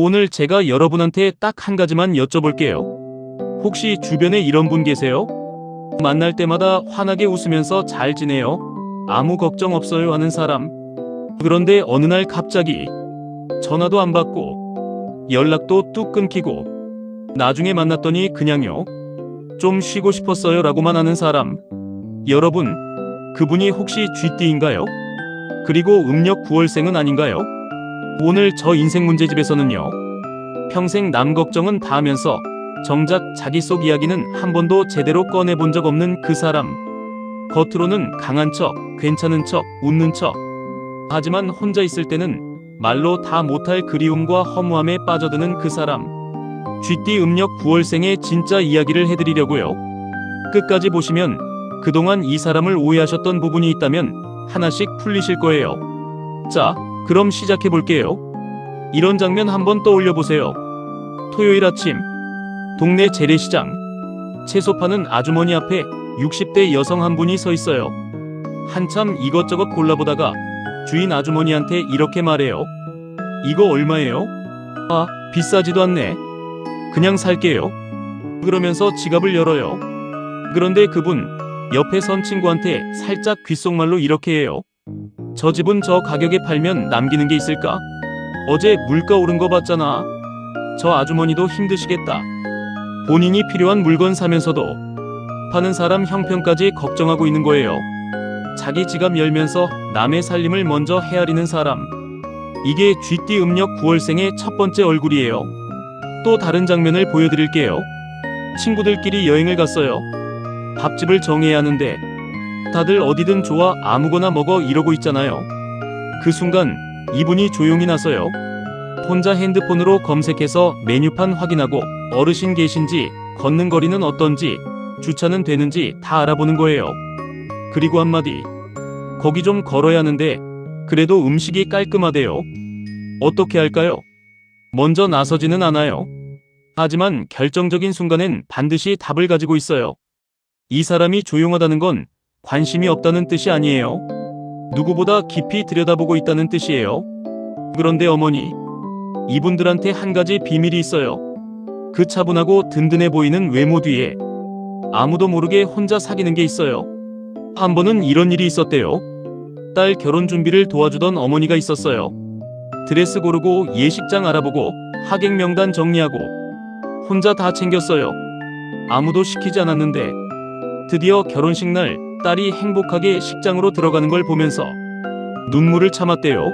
오늘 제가 여러분한테 딱 한 가지만 여쭤볼게요. 혹시 주변에 이런 분 계세요? 만날 때마다 환하게 웃으면서 잘 지내요? 아무 걱정 없어요 하는 사람. 그런데 어느 날 갑자기 전화도 안 받고 연락도 뚝 끊기고 나중에 만났더니 그냥요. 좀 쉬고 싶었어요 라고만 하는 사람. 여러분, 그분이 혹시 쥐띠인가요? 그리고 음력 9월생은 아닌가요? 오늘 저 인생 문제집에서는요, 평생 남 걱정은 다 하면서 정작 자기 속 이야기는 한 번도 제대로 꺼내본 적 없는 그 사람. 겉으로는 강한 척, 괜찮은 척, 웃는 척. 하지만 혼자 있을 때는 말로 다 못할 그리움과 허무함에 빠져드는 그 사람. 쥐띠 음력 9월생의 진짜 이야기를 해드리려고요. 끝까지 보시면 그동안 이 사람을 오해하셨던 부분이 있다면 하나씩 풀리실 거예요. 자, 그럼 시작해볼게요. 이런 장면 한번 떠올려보세요. 토요일 아침, 동네 재래시장. 채소 파는 아주머니 앞에 60대 여성 한 분이 서 있어요. 한참 이것저것 골라보다가 주인 아주머니한테 이렇게 말해요. 이거 얼마예요? 아, 비싸지도 않네. 그냥 살게요. 그러면서 지갑을 열어요. 그런데 그분, 옆에 선 친구한테 살짝 귓속말로 이렇게 해요. 저 집은 저 가격에 팔면 남기는 게 있을까? 어제 물가 오른 거 봤잖아. 저 아주머니도 힘드시겠다. 본인이 필요한 물건 사면서도 파는 사람 형편까지 걱정하고 있는 거예요. 자기 지갑 열면서 남의 살림을 먼저 헤아리는 사람. 이게 쥐띠 음력 9월생의 첫 번째 얼굴이에요. 또 다른 장면을 보여드릴게요. 친구들끼리 여행을 갔어요. 밥집을 정해야 하는데 다들 어디든 좋아 아무거나 먹어 이러고 있잖아요. 그 순간 이분이 조용히 나서요. 혼자 핸드폰으로 검색해서 메뉴판 확인하고 어르신 계신지, 걷는 거리는 어떤지, 주차는 되는지 다 알아보는 거예요. 그리고 한마디. 거기 좀 걸어야 하는데 그래도 음식이 깔끔하대요. 어떻게 할까요? 먼저 나서지는 않아요. 하지만 결정적인 순간엔 반드시 답을 가지고 있어요. 이 사람이 조용하다는 건 관심이 없다는 뜻이 아니에요. 누구보다 깊이 들여다보고 있다는 뜻이에요. 그런데 어머니, 이분들한테 한 가지 비밀이 있어요. 그 차분하고 든든해 보이는 외모 뒤에 아무도 모르게 혼자 사귀는 게 있어요. 한 번은 이런 일이 있었대요. 딸 결혼 준비를 도와주던 어머니가 있었어요. 드레스 고르고 예식장 알아보고 하객 명단 정리하고 혼자 다 챙겼어요. 아무도 시키지 않았는데 드디어 결혼식 날 딸이 행복하게 식장으로 들어가는 걸 보면서 눈물을 참았대요.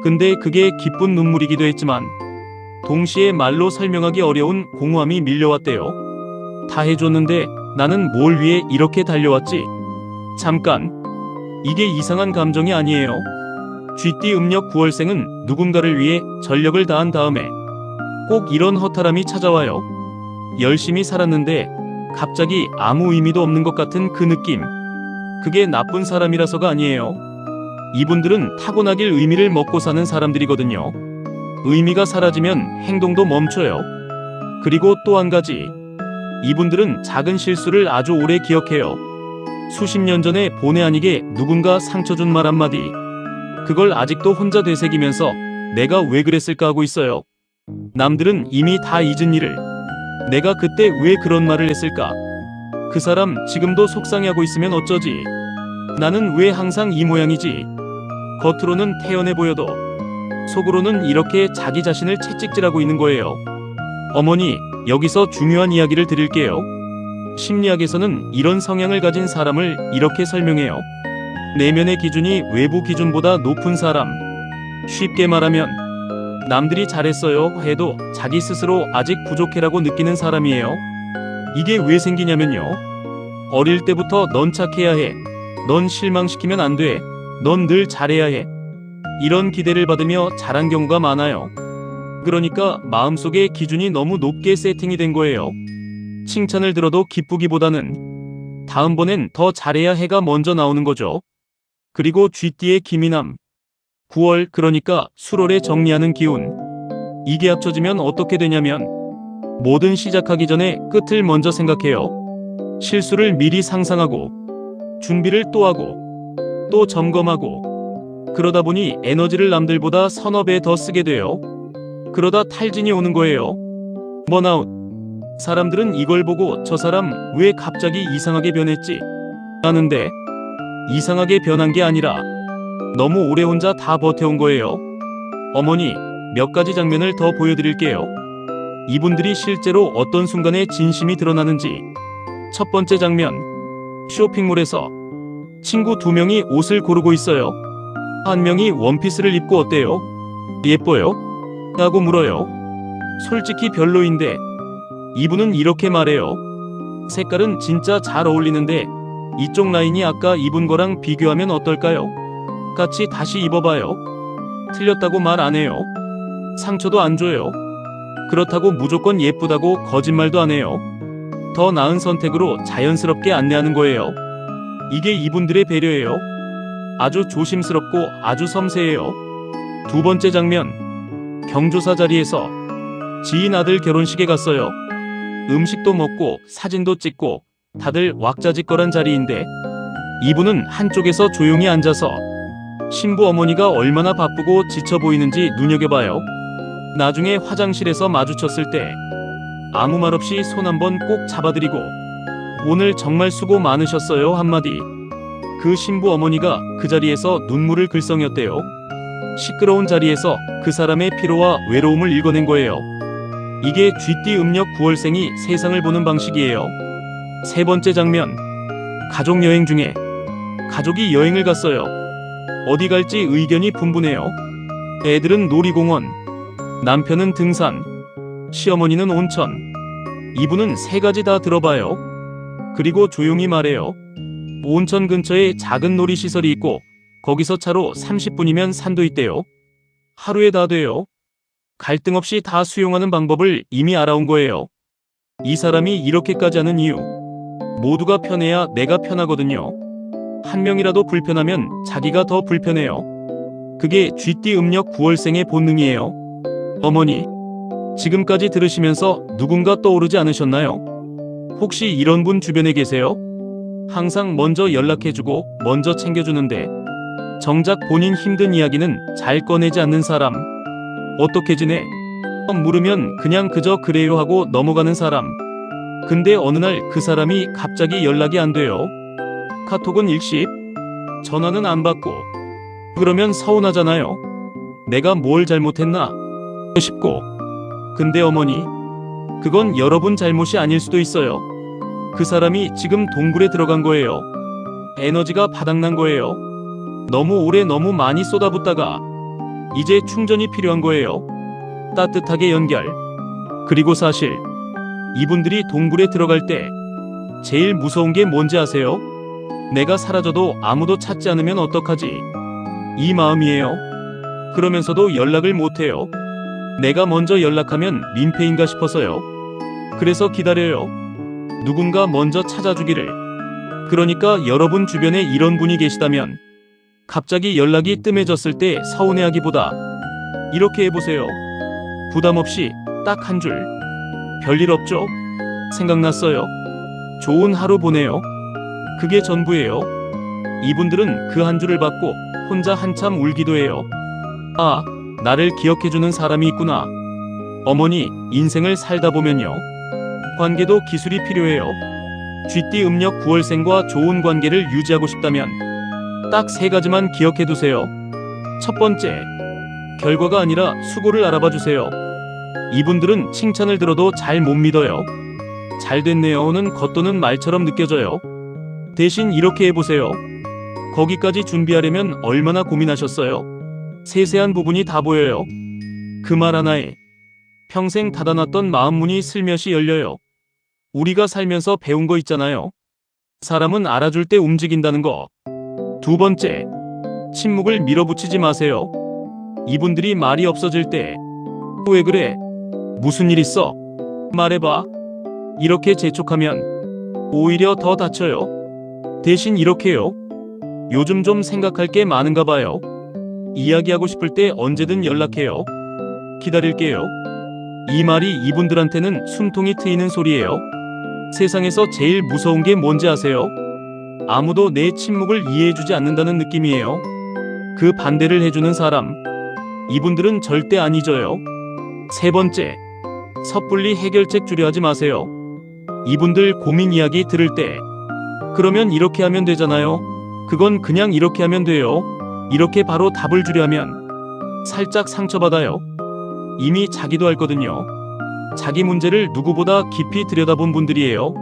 근데 그게 기쁜 눈물이기도 했지만 동시에 말로 설명하기 어려운 공허함이 밀려왔대요. 다 해줬는데 나는 뭘 위해 이렇게 달려왔지? 잠깐, 이게 이상한 감정이 아니에요. 쥐띠 음력 9월생은 누군가를 위해 전력을 다한 다음에 꼭 이런 허탈함이 찾아와요. 열심히 살았는데 갑자기 아무 의미도 없는 것 같은 그 느낌. 그게 나쁜 사람이라서가 아니에요. 이분들은 타고나길 의미를 먹고 사는 사람들이거든요. 의미가 사라지면 행동도 멈춰요. 그리고 또 한 가지. 이분들은 작은 실수를 아주 오래 기억해요. 수십 년 전에 본의 아니게 누군가 상처 준 말 한마디. 그걸 아직도 혼자 되새기면서 내가 왜 그랬을까 하고 있어요. 남들은 이미 다 잊은 일을 내가 그때 왜 그런 말을 했을까? 그 사람 지금도 속상해하고 있으면 어쩌지? 나는 왜 항상 이 모양이지? 겉으로는 태연해 보여도 속으로는 이렇게 자기 자신을 채찍질하고 있는 거예요. 어머니, 여기서 중요한 이야기를 드릴게요. 심리학에서는 이런 성향을 가진 사람을 이렇게 설명해요. 내면의 기준이 외부 기준보다 높은 사람. 쉽게 말하면 남들이 잘했어요 해도 자기 스스로 아직 부족해라고 느끼는 사람이에요. 이게 왜 생기냐면요. 어릴 때부터 넌 착해야 해. 넌 실망시키면 안 돼. 넌 늘 잘해야 해. 이런 기대를 받으며 자란 경우가 많아요. 그러니까 마음속에 기준이 너무 높게 세팅이 된 거예요. 칭찬을 들어도 기쁘기보다는 다음번엔 더 잘해야 해가 먼저 나오는 거죠. 그리고 쥐띠의 기민함. 9월, 그러니까 수월에 정리하는 기운. 이게 합쳐지면 어떻게 되냐면 뭐든 시작하기 전에 끝을 먼저 생각해요. 실수를 미리 상상하고 준비를 또 하고 또 점검하고 그러다 보니 에너지를 남들보다 서너 배 더 쓰게 돼요. 그러다 탈진이 오는 거예요. 번아웃. 사람들은 이걸 보고 저 사람 왜 갑자기 이상하게 변했지? 하는데 이상하게 변한 게 아니라 너무 오래 혼자 다 버텨온 거예요. 어머니, 몇 가지 장면을 더 보여드릴게요. 이분들이 실제로 어떤 순간에 진심이 드러나는지. 첫 번째 장면. 쇼핑몰에서 친구 2명이 옷을 고르고 있어요. 한 명이 원피스를 입고 어때요? 예뻐요? 라고 물어요. 솔직히 별로인데 이분은 이렇게 말해요. 색깔은 진짜 잘 어울리는데 이쪽 라인이 아까 입은 거랑 비교하면 어떨까요? 같이 다시 입어봐요. 틀렸다고 말 안 해요. 상처도 안 줘요. 그렇다고 무조건 예쁘다고 거짓말도 안 해요. 더 나은 선택으로 자연스럽게 안내하는 거예요. 이게 이분들의 배려예요. 아주 조심스럽고 아주 섬세해요. 두 번째 장면. 경조사 자리에서 지인 아들 결혼식에 갔어요. 음식도 먹고 사진도 찍고 다들 왁자지껄한 자리인데 이분은 한쪽에서 조용히 앉아서 신부 어머니가 얼마나 바쁘고 지쳐 보이는지 눈여겨봐요. 나중에 화장실에서 마주쳤을 때 아무 말 없이 손 한번 꼭 잡아드리고 오늘 정말 수고 많으셨어요 한마디. 그 신부 어머니가 그 자리에서 눈물을 글썽였대요. 시끄러운 자리에서 그 사람의 피로와 외로움을 읽어낸 거예요. 이게 쥐띠 음력 9월생이 세상을 보는 방식이에요. 세 번째 장면. 가족 여행 중에 가족이 여행을 갔어요. 어디 갈지 의견이 분분해요. 애들은 놀이공원, 남편은 등산, 시어머니는 온천. 이분은 세 가지 다 들어봐요. 그리고 조용히 말해요. 온천 근처에 작은 놀이시설이 있고 거기서 차로 30분이면 산도 있대요. 하루에 다 돼요. 갈등 없이 다 수용하는 방법을 이미 알아온 거예요. 이 사람이 이렇게까지 하는 이유. 모두가 편해야 내가 편하거든요. 한 명이라도 불편하면 자기가 더 불편해요. 그게 쥐띠 음력 9월생의 본능이에요. 어머니, 지금까지 들으시면서 누군가 떠오르지 않으셨나요? 혹시 이런 분 주변에 계세요? 항상 먼저 연락해주고 먼저 챙겨주는데 정작 본인 힘든 이야기는 잘 꺼내지 않는 사람. 어떻게 지내? 물으면 그냥 그저 그래요 하고 넘어가는 사람. 근데 어느 날 그 사람이 갑자기 연락이 안 돼요. 카톡은 일십, 전화는 안 받고. 그러면 서운하잖아요. 내가 뭘 잘못했나 싶고. 근데 어머니, 그건 여러분 잘못이 아닐 수도 있어요. 그 사람이 지금 동굴에 들어간 거예요. 에너지가 바닥난 거예요. 너무 오래 너무 많이 쏟아붓다가 이제 충전이 필요한 거예요. 따뜻하게 연결. 그리고 사실 이분들이 동굴에 들어갈 때 제일 무서운 게 뭔지 아세요? 내가 사라져도 아무도 찾지 않으면 어떡하지? 이 마음이에요. 그러면서도 연락을 못해요. 내가 먼저 연락하면 민폐인가 싶어서요. 그래서 기다려요. 누군가 먼저 찾아주기를. 그러니까 여러분 주변에 이런 분이 계시다면 갑자기 연락이 뜸해졌을 때 서운해하기보다 이렇게 해보세요. 부담 없이 딱 한 줄. 별일 없죠? 생각났어요. 좋은 하루 보내요. 그게 전부예요. 이분들은 그 한 줄을 받고 혼자 한참 울기도 해요. 아, 나를 기억해주는 사람이 있구나. 어머니, 인생을 살다 보면요. 관계도 기술이 필요해요. 쥐띠 음력 9월생과 좋은 관계를 유지하고 싶다면 딱 세 가지만 기억해두세요. 첫 번째, 결과가 아니라 수고를 알아봐 주세요. 이분들은 칭찬을 들어도 잘 못 믿어요. 잘 됐네요는 겉도는 말처럼 느껴져요. 대신 이렇게 해보세요. 거기까지 준비하려면 얼마나 고민하셨어요? 세세한 부분이 다 보여요. 그 말 하나에 평생 닫아놨던 마음문이 슬며시 열려요. 우리가 살면서 배운 거 있잖아요. 사람은 알아줄 때 움직인다는 거. 두 번째, 침묵을 밀어붙이지 마세요. 이분들이 말이 없어질 때 왜 그래? 무슨 일 있어? 말해봐. 이렇게 재촉하면 오히려 더 다쳐요. 대신 이렇게요. 요즘 좀 생각할 게 많은가 봐요. 이야기하고 싶을 때 언제든 연락해요. 기다릴게요. 이 말이 이분들한테는 숨통이 트이는 소리예요. 세상에서 제일 무서운 게 뭔지 아세요? 아무도 내 침묵을 이해해주지 않는다는 느낌이에요. 그 반대를 해주는 사람. 이분들은 절대 안 잊어요. 세 번째, 섣불리 해결책 주려 하지 마세요. 이분들 고민 이야기 들을 때 그러면 이렇게 하면 되잖아요. 그건 그냥 이렇게 하면 돼요. 이렇게 바로 답을 주려 하면 살짝 상처받아요. 이미 자기도 알거든요. 자기 문제를 누구보다 깊이 들여다본 분들이에요.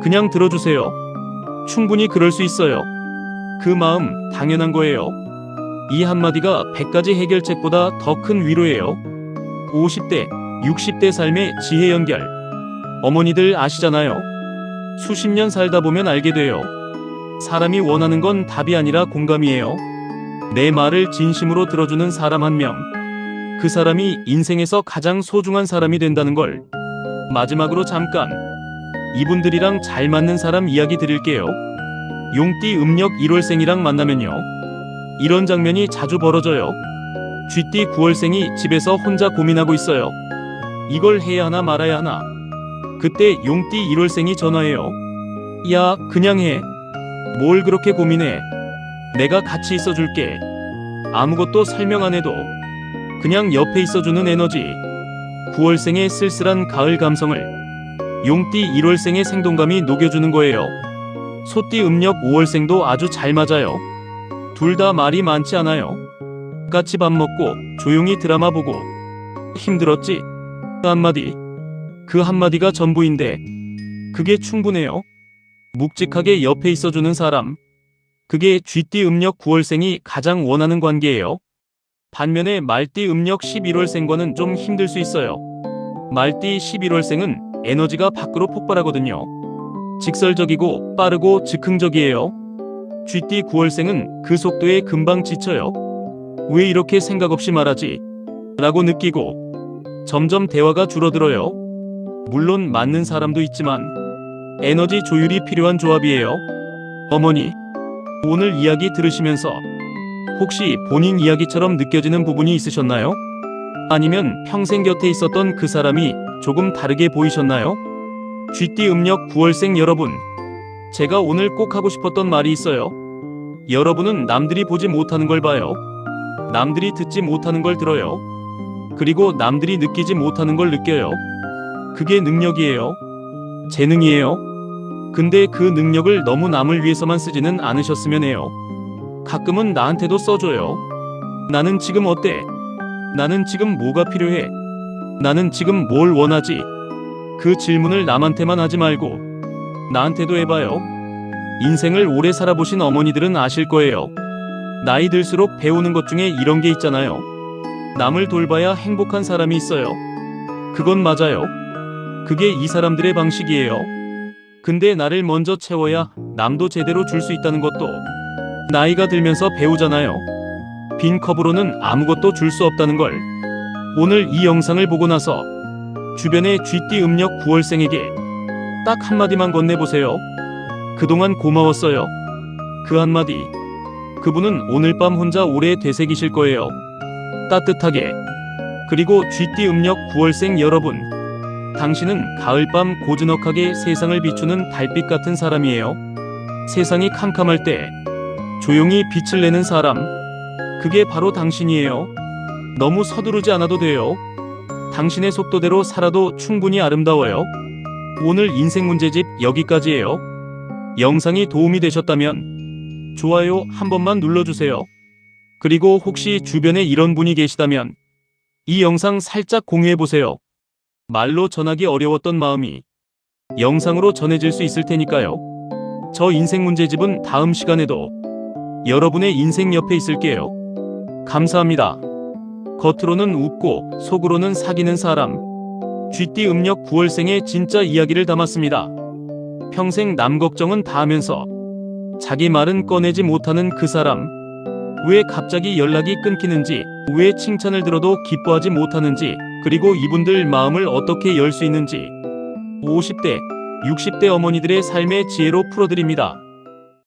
그냥 들어주세요. 충분히 그럴 수 있어요. 그 마음 당연한 거예요. 이 한마디가 100가지 해결책보다 더 큰 위로예요. 50대, 60대 삶의 지혜 연결. 어머니들 아시잖아요. 수십 년 살다 보면 알게 돼요. 사람이 원하는 건 답이 아니라 공감이에요. 내 말을 진심으로 들어주는 사람 한 명. 그 사람이 인생에서 가장 소중한 사람이 된다는 걸. 마지막으로 잠깐 이분들이랑 잘 맞는 사람 이야기 드릴게요. 용띠 음력 1월생이랑 만나면요, 이런 장면이 자주 벌어져요. 쥐띠 9월생이 집에서 혼자 고민하고 있어요. 이걸 해야 하나 말아야 하나. 그때 용띠 1월생이 전화해요. 야, 그냥 해. 뭘 그렇게 고민해. 내가 같이 있어줄게. 아무것도 설명 안 해도 그냥 옆에 있어주는 에너지. 9월생의 쓸쓸한 가을 감성을 용띠 1월생의 생동감이 녹여주는 거예요. 소띠 음력 5월생도 아주 잘 맞아요. 둘 다 말이 많지 않아요. 같이 밥 먹고 조용히 드라마 보고 힘들었지? 한마디. 그 한마디가 전부인데 그게 충분해요. 묵직하게 옆에 있어주는 사람. 그게 쥐띠 음력 9월생이 가장 원하는 관계예요. 반면에 말띠 음력 11월생과는 좀 힘들 수 있어요. 말띠 11월생은 에너지가 밖으로 폭발하거든요. 직설적이고 빠르고 즉흥적이에요. 쥐띠 9월생은 그 속도에 금방 지쳐요. 왜 이렇게 생각 없이 말하지? 라고 느끼고 점점 대화가 줄어들어요. 물론 맞는 사람도 있지만 에너지 조율이 필요한 조합이에요. 어머니, 오늘 이야기 들으시면서 혹시 본인 이야기처럼 느껴지는 부분이 있으셨나요? 아니면 평생 곁에 있었던 그 사람이 조금 다르게 보이셨나요? 쥐띠 음력 9월생 여러분, 제가 오늘 꼭 하고 싶었던 말이 있어요. 여러분은 남들이 보지 못하는 걸 봐요. 남들이 듣지 못하는 걸 들어요. 그리고 남들이 느끼지 못하는 걸 느껴요. 그게 능력이에요. 재능이에요. 근데 그 능력을 너무 남을 위해서만 쓰지는 않으셨으면 해요. 가끔은 나한테도 써줘요. 나는 지금 어때? 나는 지금 뭐가 필요해? 나는 지금 뭘 원하지? 그 질문을 남한테만 하지 말고 나한테도 해봐요. 인생을 오래 살아보신 어머니들은 아실 거예요. 나이 들수록 배우는 것 중에 이런 게 있잖아요. 남을 돌봐야 행복한 사람이 있어요. 그건 맞아요. 그게 이 사람들의 방식이에요. 근데 나를 먼저 채워야 남도 제대로 줄 수 있다는 것도 나이가 들면서 배우잖아요. 빈 컵으로는 아무것도 줄 수 없다는 걸. 오늘 이 영상을 보고 나서 주변의 쥐띠 음력 9월생에게 딱 한마디만 건네보세요. 그동안 고마웠어요. 그 한마디. 그분은 오늘 밤 혼자 오래 되새기실 거예요. 따뜻하게. 그리고 쥐띠 음력 9월생 여러분, 당신은 가을밤 고즈넉하게 세상을 비추는 달빛 같은 사람이에요. 세상이 캄캄할 때 조용히 빛을 내는 사람. 그게 바로 당신이에요. 너무 서두르지 않아도 돼요. 당신의 속도대로 살아도 충분히 아름다워요. 오늘 인생 문제집 여기까지예요. 영상이 도움이 되셨다면 좋아요 한 번만 눌러주세요. 그리고 혹시 주변에 이런 분이 계시다면 이 영상 살짝 공유해보세요. 말로 전하기 어려웠던 마음이 영상으로 전해질 수 있을 테니까요. 저 인생 문제집은 다음 시간에도 여러분의 인생 옆에 있을게요. 감사합니다. 겉으로는 웃고 속으로는 사귀는 사람. 쥐띠 음력 9월생의 진짜 이야기를 담았습니다. 평생 남 걱정은 다 하면서 자기 말은 꺼내지 못하는 그 사람. 왜 갑자기 연락이 끊기는지, 왜 칭찬을 들어도 기뻐하지 못하는지, 그리고 이분들 마음을 어떻게 열 수 있는지 50대, 60대 어머니들의 삶의 지혜로 풀어드립니다.